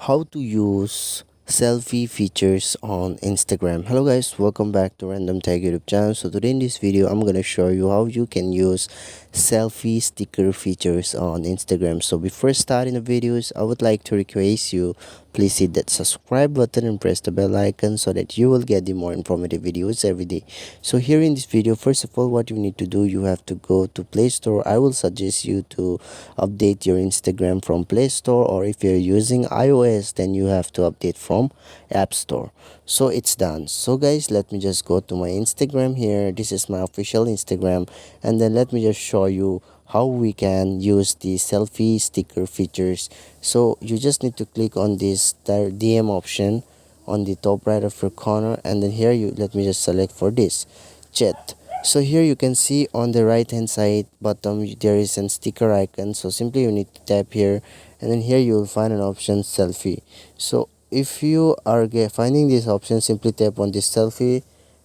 how to use selfie features on Instagram. Hello guys, welcome back to Random Tech YouTube channel. So today in this video I'm gonna show you how you can use selfie sticker features on Instagram. So before starting the videos, I would like to request you please hit that subscribe button and press the bell icon so that you will get the more informative videos every day. So here in this video, first of all, what you need to do, you have to go to Play Store. I will suggest you to update your Instagram from Play Store, or if you're using iOS, then you have to update from App Store. So it's done. So guys, let me just go to my Instagram here. This is my official Instagram, and then let me just show you how we can use the selfie sticker features. So you just need to click on this DM option on the top right of your corner, and then here you let me just select for this chat. So here you can see on the right hand side bottom there is a sticker icon. So simply you need to tap here, and then here you will find an option selfie. So if you are finding this option, simply tap on this selfie,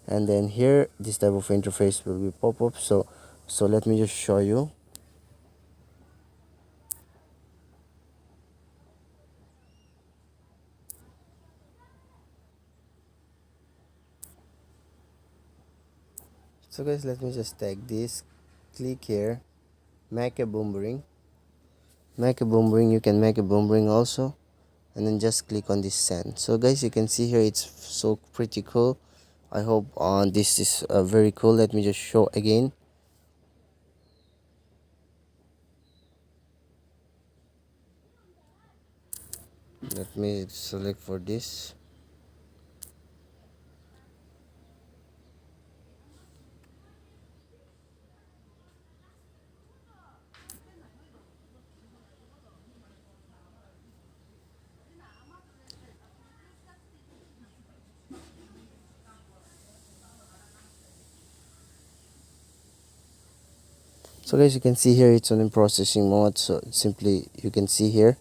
and then here this type of interface will be pop up. So let me just show you. So guys, let me just take this, click here, make a boomerang, you can make a boomerang also, and then just click on this send. So guys, you can see here it's so pretty cool. I hope this is very cool. Let me just show again. Let me select for this. So guys, you can see here it's on in processing mode. So simply you can see here,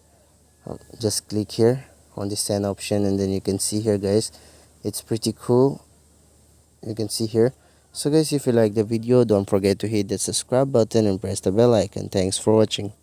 just click here on the send option, and then you can see here guys, it's pretty cool. You can see here. So guys, if you like the video, don't forget to hit the subscribe button and press the bell icon. Thanks for watching.